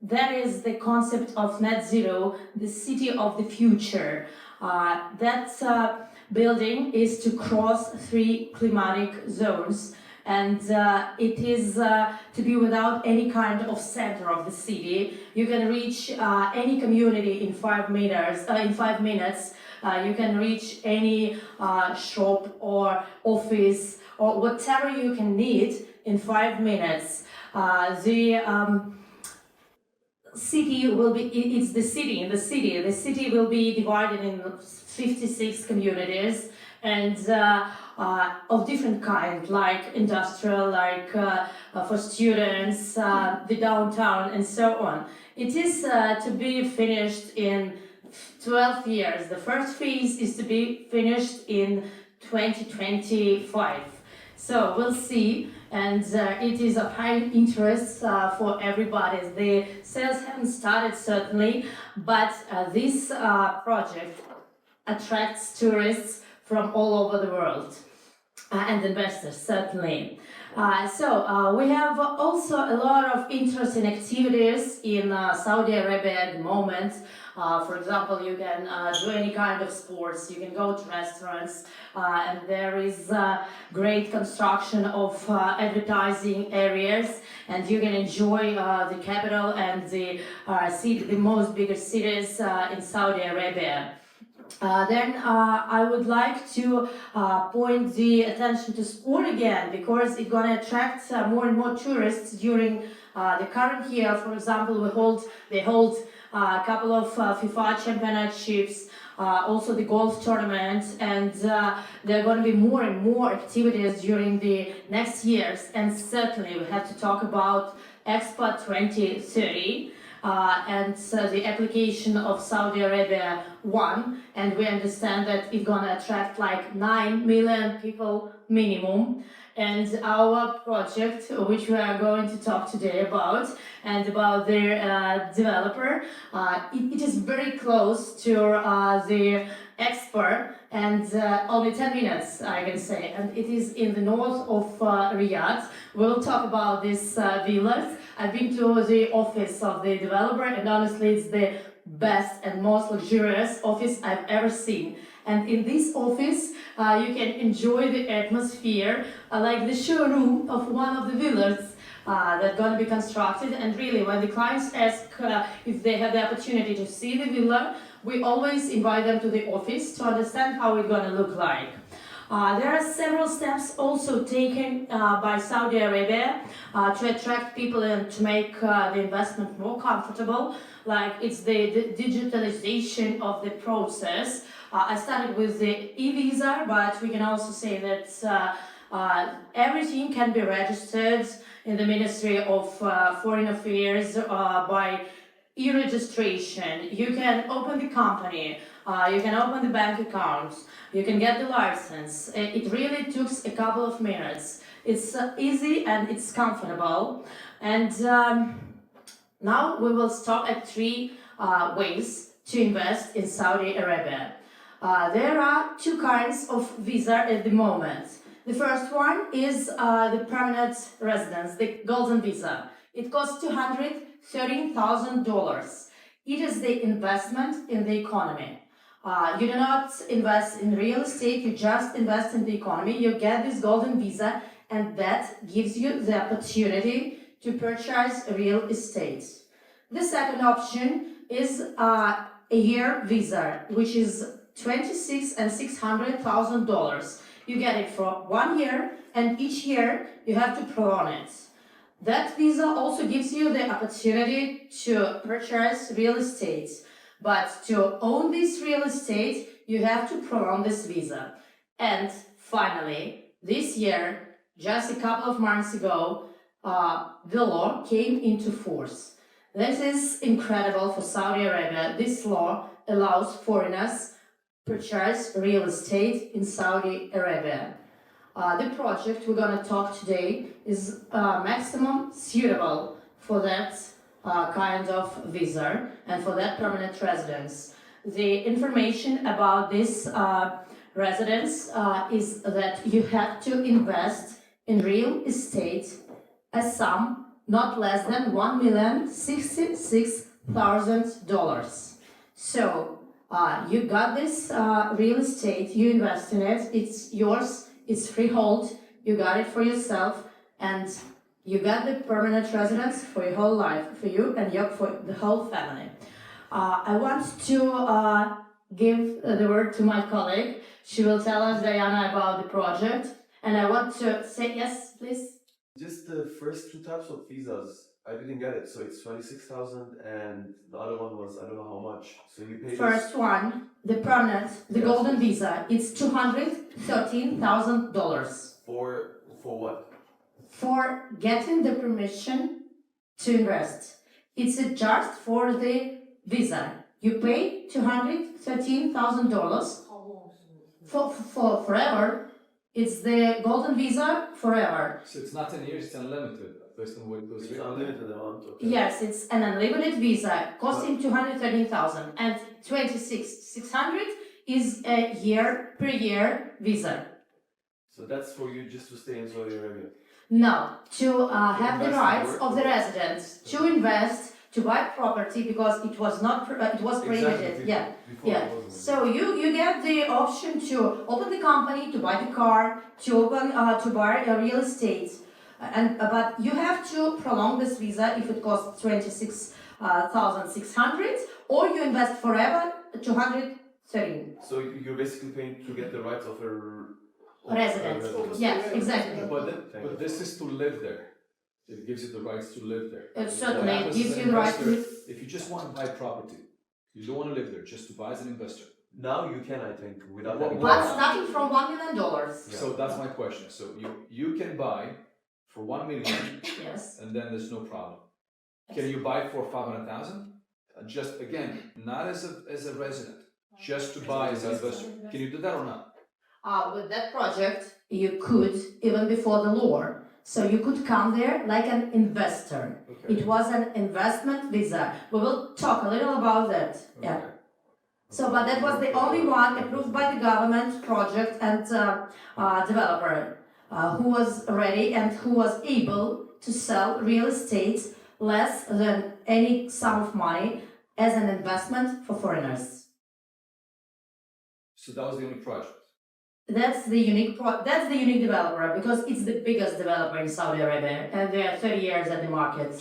that is the concept of net zero, the city of the future. That building is to cross 3 climatic zones, and it is to be without any kind of center of the city. You can reach any community in 5 minutes. You can reach any shop or office or whatever you can need in 5 minutes. City will be, it's the city in the city. The city will be divided in 56 communities, and of different kind, like industrial, like for students, the downtown, and so on. It is to be finished in 12 years. The first phase is to be finished in 2025. So we'll see, and it is of high interest for everybody. The sales haven't started certainly, but this project attracts tourists from all over the world and investors certainly. So we have also a lot of interesting activities in Saudi Arabia at the moment. For example, you can do any kind of sports, you can go to restaurants, and there is great construction of advertising areas, and you can enjoy the capital and the most biggest cities in Saudi Arabia. Then I would like to point the attention to sport again, because it's going to attract more and more tourists during the current year. For example, they hold a couple of FIFA championships, also the golf tournament, and there are going to be more and more activities during the next years. And certainly we have to talk about Expo 2030. And the application of Saudi Arabia won, and we understand that it's gonna attract like 9 million people minimum. And our project, which we are going to talk today about, and about their developer, it is very close to the Expo, and only 10 minutes, I can say, and it is in the north of Riyadh. We'll talk about these villas. I've been to the office of the developer, and honestly, it's the best and most luxurious office I've ever seen. And in this office, you can enjoy the atmosphere, like the showroom of one of the villas that are going to be constructed. And really, when the clients ask if they have the opportunity to see the villa, we always invite them to the office to understand how it's going to look like. There are several steps also taken by Saudi Arabia to attract people and to make the investment more comfortable. Like it's the digitalization of the process. I started with the e-visa, but we can also say that everything can be registered in the Ministry of Foreign Affairs by e-registration. You can open the company, you can open the bank accounts, you can get the license. It really took a couple of minutes. It's easy and it's comfortable. And now we will stop at three ways to invest in Saudi Arabia. There are two kinds of visa at the moment. The first one is the permanent residence, the golden visa. It costs $213,000. It is the investment in the economy. You do not invest in real estate, you just invest in the economy. You get this golden visa, and that gives you the opportunity to purchase real estate. The second option is a year visa, which is $26,000 and $600,000. You get it for 1 year, and each year you have to prolong it. That visa also gives you the opportunity to purchase real estate. But to own this real estate, you have to prolong this visa. And finally, this year, just a couple of months ago, the law came into force. This is incredible for Saudi Arabia. This law allows foreigners purchase real estate in Saudi Arabia. The project we're going to talk today is maximum suitable for that kind of visa and for that permanent residence. The information about this residence is that you have to invest in real estate a sum not less than $1,066,000. So you got this real estate, you invest in it, it's yours, it's freehold, you got it for yourself, and you got the permanent residence for your whole life, for you and for the whole family. I want to give the word to my colleague. She will tell us, Diana, about the project. And I want to say, yes, please. Just the first two types of visas, I didn't get it. So it's 26,000 and the other one was, I don't know how much. So you pay First one, the permanent, the Yes. golden visa, it's $213,000. For what? For getting the permission to invest. It's just for the visa. You pay $213,000 for forever. It's the golden visa forever. So it's not 10 years, it's unlimited, based on what it goes It's unlimited amount. Okay. Yes, it's an unlimited visa costing $213,000, and $26,600 is a year per year visa. So that's for you just to stay in Saudi Arabia. No, to have the invest in rights work. of the residents to invest, to buy property, because it was not it was prohibited. Exactly. Yeah, Before yeah. it wasn't. So you get the option to open the company, to buy the car, to open to buy a real estate, and but you have to prolong this visa if it costs $26,600, or you invest forever $213. So you're basically paying to get the rights of a Resident. Yeah, exactly. But this is to live there. It gives you the rights to live there. Certainly, What it happens gives as an you the right to investor, if you just want to buy property, you don't want to live there, just to buy as an investor. Now you can, I think, without What- having But starting from $1 million. So that's my question. So you can buy for 1 million, Yes. and then there's no problem. Can you buy for 500,000? Just again, not as a resident, just to buy as an investor. Can you do that or not? With that project, you could, even before the law, so you could come there like an investor. Okay. It was an investment visa. We will talk a little about that. Yeah. Okay. So, but that was the only one approved by the government, project and developer who was ready and who was able to sell real estate less than any sum of money as an investment for foreigners. So that was the only project. That's the unique developer, because it's the biggest developer in Saudi Arabia, and they are 30 years at the market.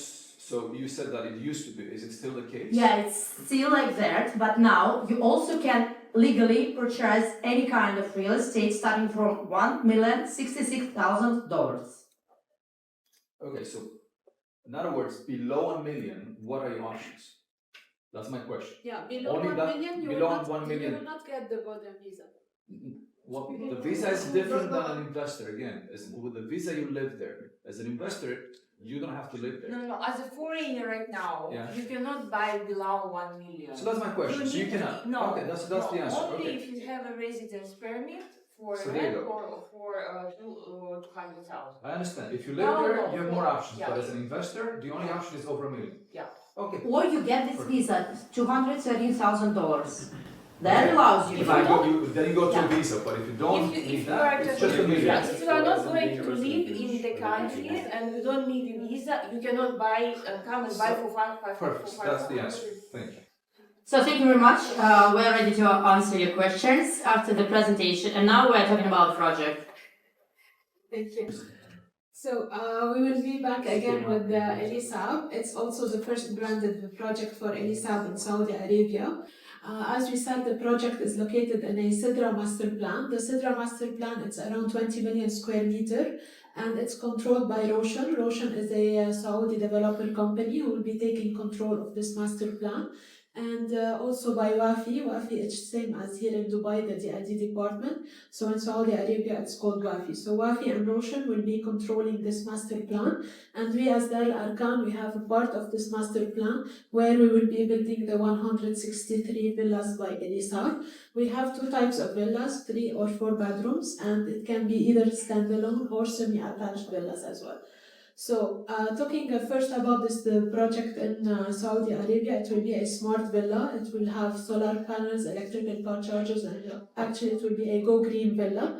So you said that it used to be. Is it still the case? Yeah, it's still like that, but now you also can legally purchase any kind of real estate starting from $1,066,000. Okay, so in other words, below $1 million, what are your options? That's my question. Yeah, below Only 1 that- million, you below will not, 1 you million. will not get the golden visa. Well, the visa is different than an investor. Again, with the visa you live there. As an investor, you don't have to live there. No, as a foreigner right now, Yeah. you cannot buy below 1 million. So that's my question. So you need- cannot. No, Okay, that's no, the answer. only Okay. if you have a residence permit for So there you rent go. or for 200,000. I understand. If you live No, there, no, you have more options. yeah. But as an investor, the only option is over $1 million. Yeah. Okay. Or you get this visa, $213,000. That Okay. allows you to If buy. you go, then you go to Yeah. a visa. But if you don't If need you that, are it's just- just $1 million. Yeah, if you are not going to live in the country and you don't need a visa, you cannot buy, come and buy for five. Perfect. That's the answer. Thank you. So thank you very much. We're ready to answer your questions after the presentation. And now we're talking about project. Thank you. So we will be back again with the Elie Saab. It's also the first branded project for Elie Saab in Saudi Arabia. As we said, the project is located in a Sidra master plan. The Sidra master plan, it's around 20 million square meter and it's controlled by Roshan. Roshan is a Saudi developer company who will be taking control of this master plan. And also by Wafi. Wafi is same as here in Dubai, the DID department. So in Saudi Arabia, it's called Wafi. So Wafi and Roshan will be controlling this master plan. And we as Dar Arkan, we have a part of this master plan where we will be building the 163 villas by Elie Saab. We have two types of villas, 3 or 4 bedrooms, and it can be either standalone or semi-attached villas as well. So, talking first about the project in Saudi Arabia, it will be a smart villa. It will have solar panels, electrical car chargers, and actually it will be a go green villa.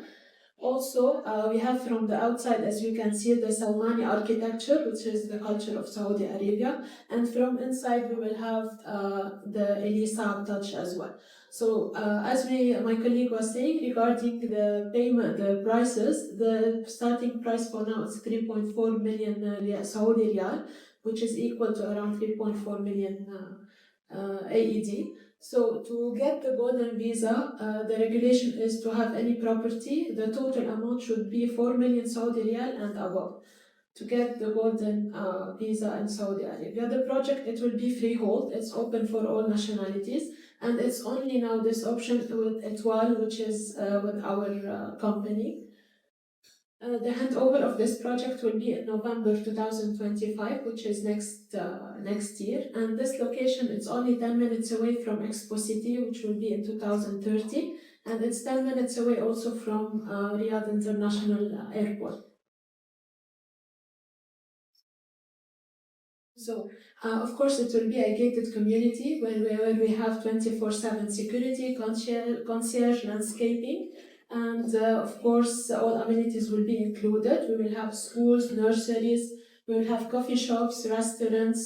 Also, we have from the outside, as you can see, the Salmani architecture, which is the culture of Saudi Arabia. And from inside, we will have the Elie Saab touch as well. So, as my colleague was saying, regarding the payment, the prices, the starting price for now is 3.4 million Saudi riyal, which is equal to around 3.4 million AED. So to get the golden visa, the regulation is to have any property. The total amount should be 4 million Saudi riyal and above to get the golden visa in Saudi Arabia. The project, it will be freehold. It's open for all nationalities. And it's only now this option with Etwal, which is with our company. The handover of this project will be in November 2025, which is next year. And this location, it's only 10 minutes away from Expo City, which will be in 2030. And it's 10 minutes away also from Riyadh International Airport. So, of course, it will be a gated community where we have 24/7 security, concierge, landscaping, and of course, all amenities will be included. We will have schools, nurseries, we will have coffee shops, restaurants,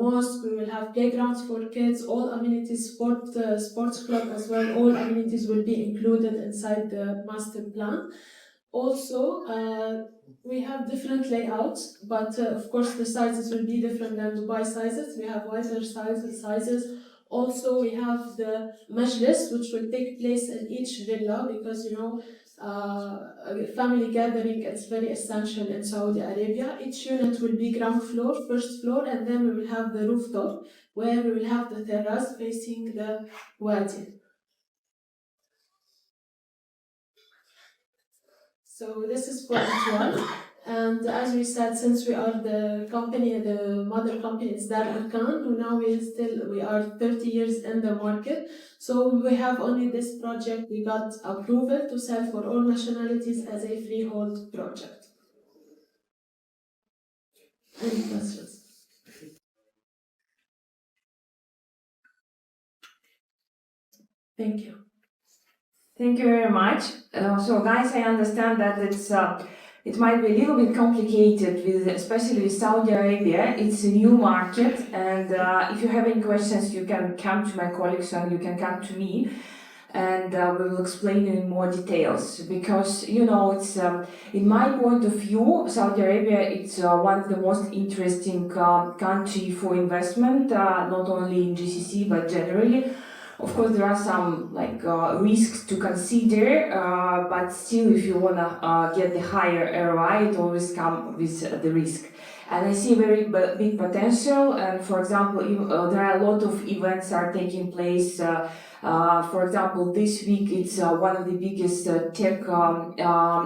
mosque, we will have playgrounds for kids, all amenities, sports club as well, all amenities will be included inside the master plan. Also, we have different layouts, but of course the sizes will be different than Dubai sizes. We have wider sizes. Also, we have the majlis, which will take place in each villa because, family gathering is very essential in Saudi Arabia. Each unit will be ground floor, first floor, and then we will have the rooftop where we will have the terrace facing the wadi. So this is for each one. And as we said, since we are the company, the mother company is Dar Arkan, we are 30 years in the market. So we have only this project. We got approval to sell for all nationalities as a freehold project. Any questions? Thank you. Thank you very much. So guys, I understand that it might be a little bit complicated especially with Saudi Arabia. It's a new market, and if you have any questions, you can come to my colleagues and you can come to me. and we will explain in more details, because you know it's in my point of view, Saudi Arabia it's one of the most interesting country for investment, not only in GCC but generally. Of course, there are some risks to consider, but still, if you wanna get the higher ROI, it always comes with the risk. And I see very big potential. And for example, there are a lot of events are taking place. For example, this week it's one of the biggest tech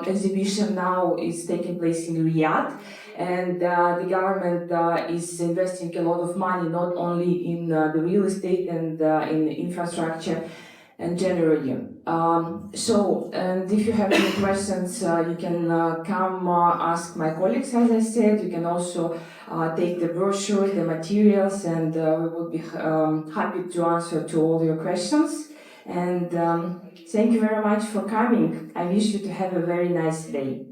exhibition now is taking place in Riyadh, and the government is investing a lot of money not only in the real estate and in infrastructure and generally. And if you have any questions, you can come ask my colleagues, as I said. You can also take the brochure, the materials, and we would be happy to answer to all your questions. And thank you very much for coming. I wish you to have a very nice day.